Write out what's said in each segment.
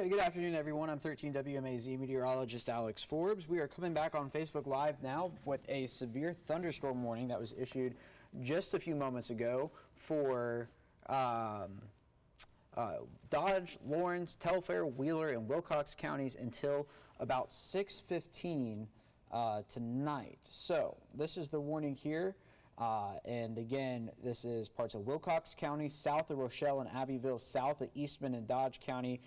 right, good afternoon, everyone. I'm 13 WMAZ meteorologist Alex Forbes. We are coming back on Facebook Live now with a severe thunderstorm warning that was issued just a few moments ago for Dodge, Lawrence, Telfair, Wheeler, and Wilcox counties until about 6:15 tonight. So this is the warning here. And again, this is parts of Wilcox County, south of Rochelle and Abbeville, south of Eastman and Dodge County.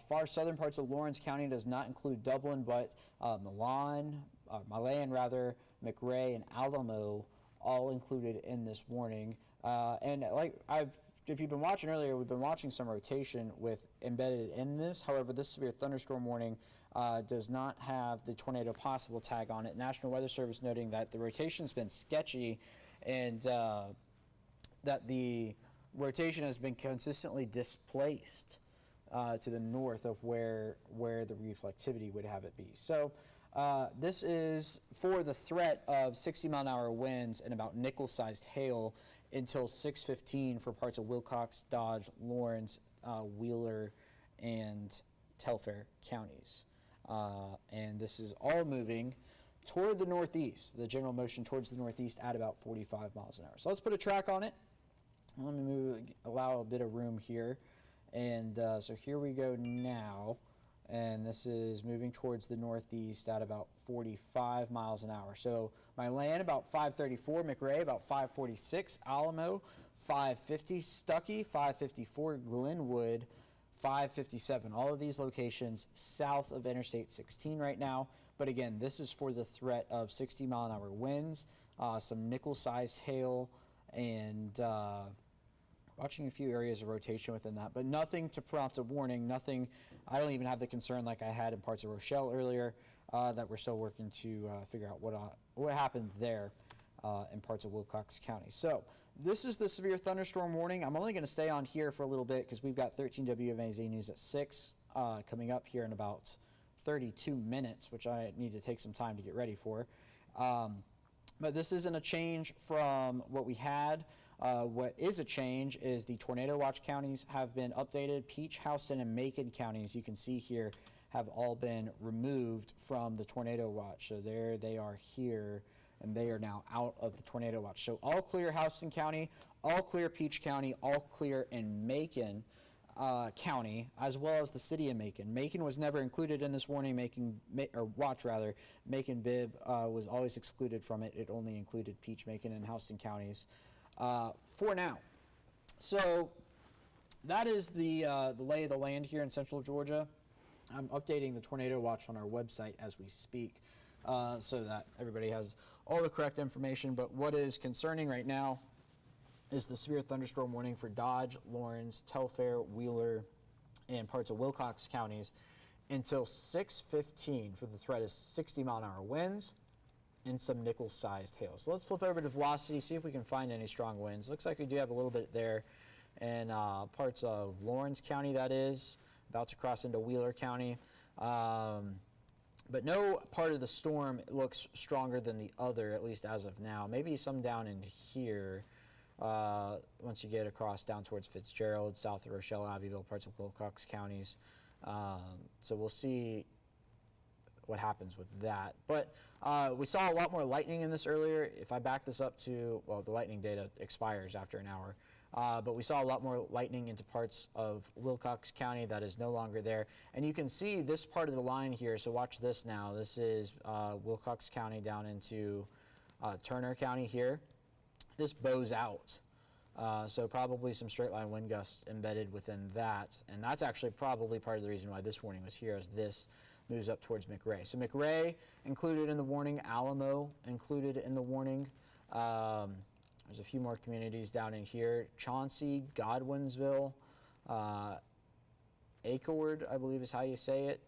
Far southern parts of Lawrence County does not include Dublin, but Milan, McRae, and Alamo all included in this warning. And if you've been watching earlier, we've been watching some rotation with embedded in this. However, this severe thunderstorm warning does not have the tornado possible tag on it. National Weather Service noting that the rotation's been sketchy and that the rotation has been consistently displaced to the north of where the reflectivity would have it be. So this is for the threat of 60-mile-an-hour winds and about nickel-sized hail until 6:15 for parts of Wilcox, Dodge, Lawrence, Wheeler, and Telfair counties. And this is all moving toward the northeast, the general motion towards the northeast at about 45 miles an hour. So let's put a track on it. Let me allow a bit of room here. And so here we go now. And this is moving towards the northeast at about 45 miles an hour. So Milan about 534, McRae about 546, Alamo 550, Stuckey 554, Glenwood 557. All of these locations south of Interstate 16 right now. But again, this is for the threat of 60-mile-an-hour winds, some nickel-sized hail, and watching a few areas of rotation within that, but nothing to prompt a warning, nothing. I don't even have the concern like I had in parts of Rochelle earlier that we're still working to figure out what happened there in parts of Wilcox County. So this is the severe thunderstorm warning. I'm only going to stay on here for a little bit because we've got 13 WMAZ News at 6 coming up here in about 32 minutes, which I need to take some time to get ready for. But this isn't a change from what we had. What is a change is the tornado watch counties have been updated. Peach, Houston, and Macon counties, you can see here, have all been removed from the tornado watch. So there they are here, and they are now out of the tornado watch. So all clear Houston County, all clear Peach County, all clear in Macon County, as well as the city of Macon. Macon was never included in this warning, Macon Bibb was always excluded from it. It only included Peach, Macon, and Houston counties for now. So that is the lay of the land here in central Georgia. I'm updating the tornado watch on our website as we speak so that everybody has all the correct information. But what is concerning right now is the severe thunderstorm warning for Dodge, Lawrence, Telfair, Wheeler, and parts of Wilcox counties until 6:15 for the threat of 60-mile-an-hour winds and some nickel-sized hail. So let's flip over to velocity, see if we can find any strong winds. Looks like we do have a little bit there in parts of Lawrence County, that is, about to cross into Wheeler County. But no part of the storm looks stronger than the other, at least as of now. Maybe some down in here. Once you get across down towards Fitzgerald, south of Rochelle, Abbeville, parts of Wilcox counties. So we'll see what happens with that. But we saw a lot more lightning in this earlier. If I back this up to, well, the lightning data expires after an hour. But we saw a lot more lightning into parts of Wilcox County that is no longer there. And you can see this part of the line here. So watch this now. This is Wilcox County down into Turner County here. This bows out, so probably some straight line wind gusts embedded within that, and that's actually probably part of the reason why this warning was here, as this moves up towards McRae. So McRae included in the warning, Alamo included in the warning. There's a few more communities down in here: Chauncey, Godwinsville, Accord, I believe is how you say it.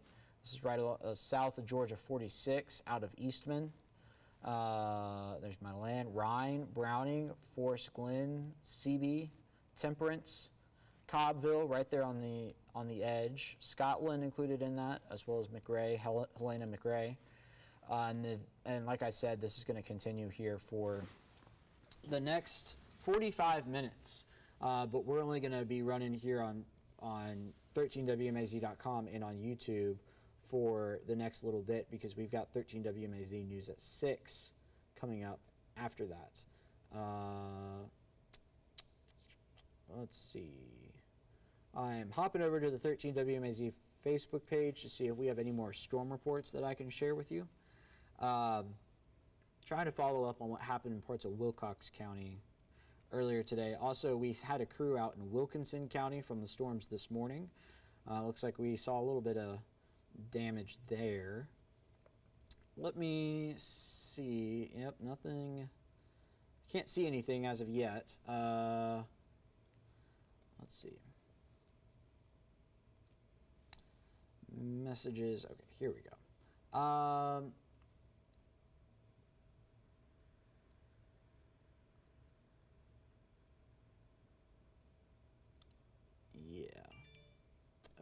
This is right south of Georgia 46, out of Eastman. There's Milan, Rhine, Browning, Forest Glen, Seaby, Temperance, Cobbville, right there on the edge. Scotland included in that, as well as McRae, Helena McRae. And like I said, this is going to continue here for the next 45 minutes. But we're only going to be running here on 13WMAZ.com and on YouTube for the next little bit, because we've got 13WMAZ News at 6 coming up after that. Let's see. I'm hopping over to the 13WMAZ Facebook page to see if we have any more storm reports that I can share with you. Trying to follow up on what happened in parts of Wilcox County earlier today. Also, we had a crew out in Wilkinson County from the storms this morning. Looks like we saw a little bit of damage there. Let me see. Yep, nothing. Can't see anything as of yet. Let's see. Messages. Okay, here we go. Yeah.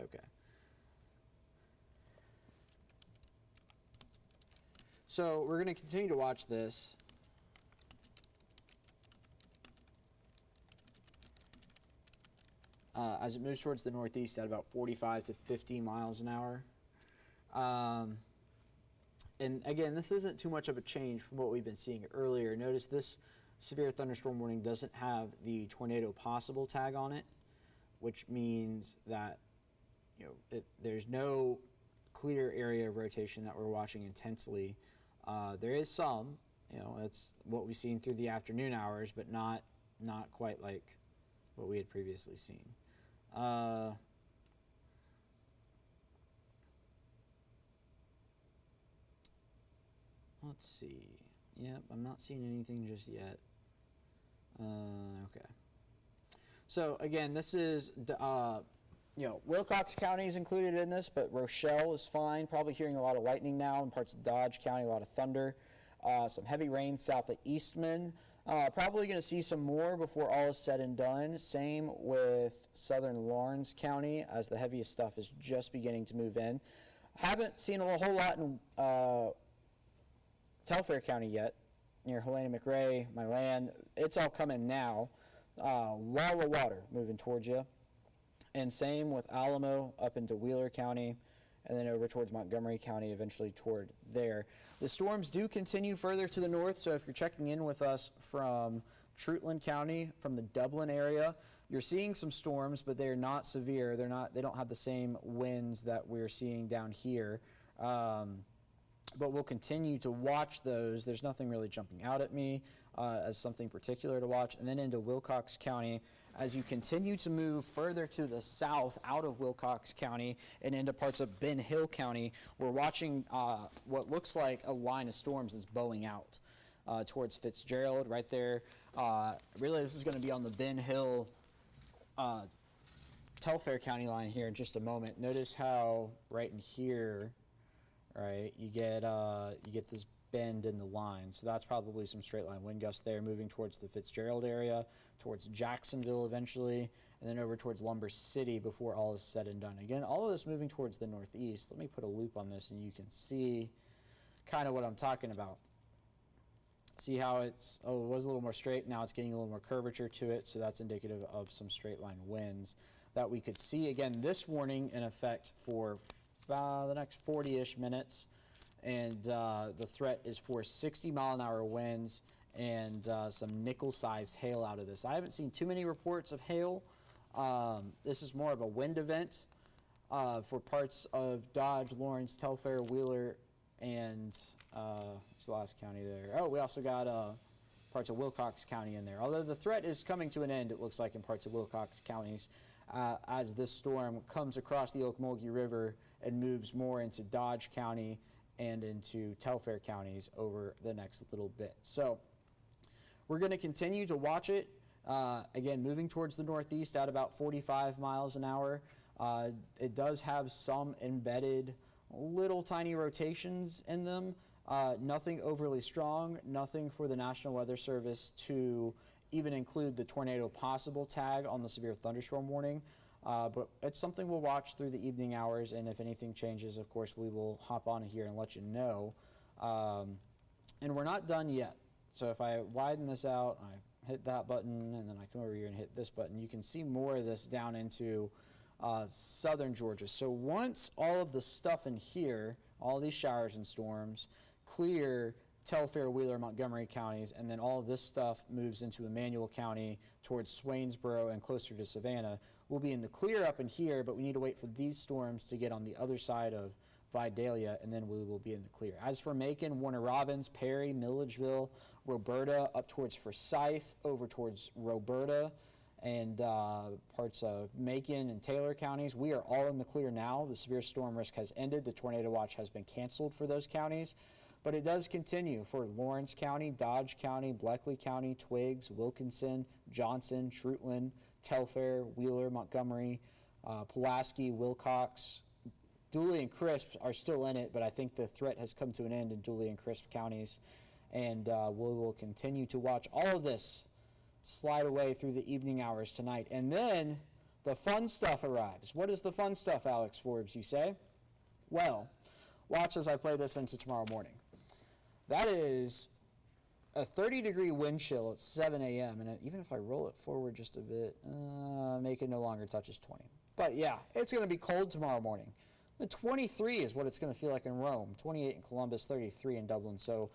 Okay. So we're going to continue to watch this. As it moves towards the northeast at about 45 to 50 miles an hour. And again, this isn't too much of a change from what we've been seeing earlier. Notice this severe thunderstorm warning doesn't have the tornado possible tag on it, which means that there's no clear area of rotation that we're watching intensely. There is some, that's what we've seen through the afternoon hours, but not quite like what we had previously seen. Let's see. Yep, I'm not seeing anything just yet. Okay. So again, this is, Wilcox County is included in this, but Rochelle is fine. Probably hearing a lot of lightning now in parts of Dodge County, a lot of thunder. Some heavy rain south of Eastman. Probably going to see some more before all is said and done. Same with southern Lawrence County, as the heaviest stuff is just beginning to move in. Haven't seen a whole lot in Telfair County yet, near Helena McRae, my land. It's all coming now. Wall of water moving towards you. And same with Alamo up into Wheeler County, and then over towards Montgomery County, eventually toward there. The storms do continue further to the north, so if you're checking in with us from Trutland County, from the Dublin area, you're seeing some storms, but they're not severe. They don't have the same winds that we're seeing down here. But we'll continue to watch those. There's nothing really jumping out at me as something particular to watch. And then into Wilcox County, as you continue to move further to the south out of Wilcox County and into parts of Ben Hill County, we're watching what looks like a line of storms that's bowing out towards Fitzgerald right there. Really, this is going to be on the Ben Hill Telfair County line here in just a moment. Notice how right in here, right, you get this bend in the line. So that's probably some straight line wind gusts there, moving towards the Fitzgerald area, towards Jacksonville eventually, and then over towards Lumber City before all is said and done. Again, all of this moving towards the northeast. Let me put a loop on this and you can see kind of what I'm talking about. See how it was a little more straight, now it's getting a little more curvature to it, so that's indicative of some straight line winds that we could see. Again, this warning in effect for the next 40-ish minutes, and the threat is for 60-mile-an-hour winds and some nickel-sized hail out of this. I haven't seen too many reports of hail. This is more of a wind event for parts of Dodge, Lawrence, Telfair, Wheeler, and what's the last county there? Oh, we also got parts of Wilcox County in there. Although the threat is coming to an end, it looks like, in parts of Wilcox counties as this storm comes across the Ocmulgee River and moves more into Dodge County and into Telfair counties over the next little bit. So we're going to continue to watch it. Again, moving towards the northeast at about 45 miles an hour. It does have some embedded little tiny rotations in them. Nothing overly strong, nothing for the National Weather Service to even include the tornado possible tag on the severe thunderstorm warning. But it's something we'll watch through the evening hours, and if anything changes, of course, we will hop on here and let you know. And we're not done yet. So if I widen this out, I hit that button, and then I come over here and hit this button, you can see more of this down into southern Georgia. So once all of the stuff in here, all these showers and storms, clear Telfair, Wheeler, Montgomery counties, and then all of this stuff moves into Emmanuel County towards Swainsboro and closer to Savannah, we'll be in the clear up in here, but we need to wait for these storms to get on the other side of Vidalia, and then we will be in the clear. As for Macon, Warner Robins, Perry, Milledgeville, Roberta, up towards Forsyth, over towards Roberta, and parts of Macon and Taylor counties, we are all in the clear now. The severe storm risk has ended. The tornado watch has been canceled for those counties, but it does continue for Lawrence County, Dodge County, Bleckley County, Twiggs, Wilkinson, Johnson, Shrutland, Telfair, Wheeler, Montgomery, Pulaski, Wilcox. Dooley and Crisp are still in it, but I think the threat has come to an end in Dooley and Crisp counties, and we will continue to watch all of this slide away through the evening hours tonight. And then the fun stuff arrives. What is the fun stuff, Alex Forbes, you say? Well, watch as I play this into tomorrow morning. That is a 30-degree wind chill at 7 a.m., and even if I roll it forward just a bit, Macon no longer touches 20. But yeah, it's going to be cold tomorrow morning. The 23 is what it's going to feel like in Rome, 28 in Columbus, 33 in Dublin. So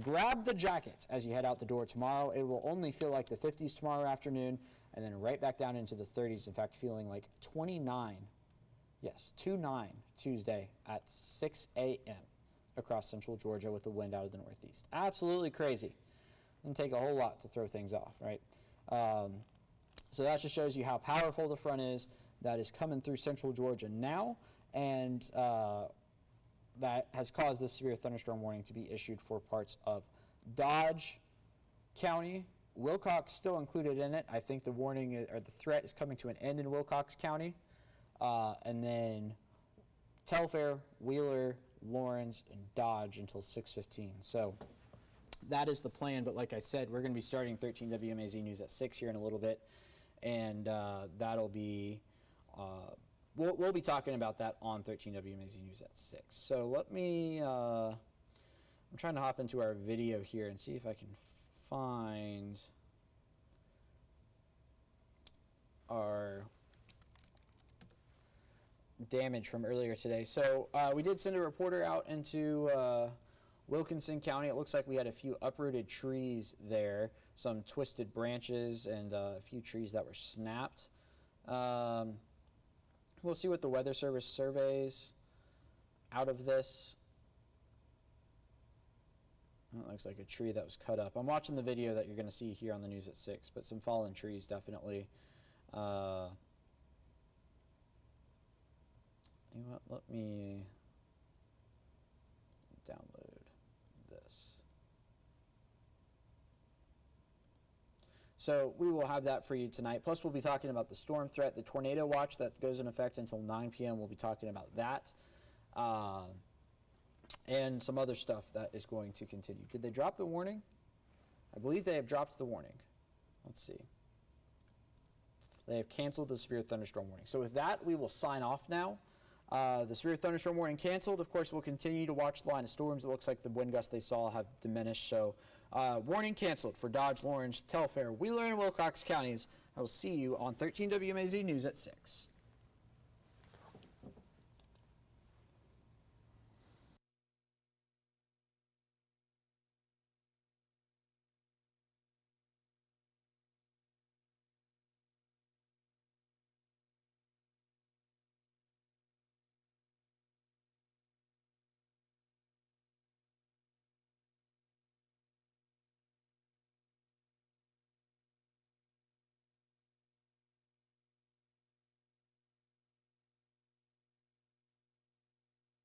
grab the jacket as you head out the door tomorrow. It will only feel like the 50s tomorrow afternoon, and then right back down into the 30s. In fact, feeling like 29, yes, 29 Tuesday at 6 a.m. across central Georgia with the wind out of the northeast. Absolutely crazy. Doesn't take a whole lot to throw things off, right? So that just shows you how powerful the front is that is coming through central Georgia now, and that has caused this severe thunderstorm warning to be issued for parts of Dodge County. Wilcox still included in it. I think the warning or the threat is coming to an end in Wilcox County. And then Telfair, Wheeler, Lawrence, and Dodge until 6:15. So that is the plan. But like I said, we're going to be starting 13 WMAZ News at 6 here in a little bit. And that'll be... We'll be talking about that on 13 WMAZ News at 6. So let me, I'm trying to hop into our video here and see if I can find our damage from earlier today. So we did send a reporter out into Wilkinson County. It looks like we had a few uprooted trees there, some twisted branches, and a few trees that were snapped. We'll see what the Weather Service surveys out of this. It looks like a tree that was cut up. I'm watching the video that you're going to see here on the news at 6, but some fallen trees definitely. You know what? Let me download this. So we will have that for you tonight. Plus, we'll be talking about the storm threat, the tornado watch that goes in effect until 9 p.m. We'll be talking about that. And some other stuff that is going to continue. Did they drop the warning? I believe they have dropped the warning. Let's see. They have canceled the severe thunderstorm warning. So with that, we will sign off now. The severe thunderstorm warning canceled. Of course, we'll continue to watch the line of storms. It looks like the wind gusts they saw have diminished. So warning canceled for Dodge, Lawrence, Telfair, Wheeler, and Wilcox counties. I will see you on 13 WMAZ News at 6.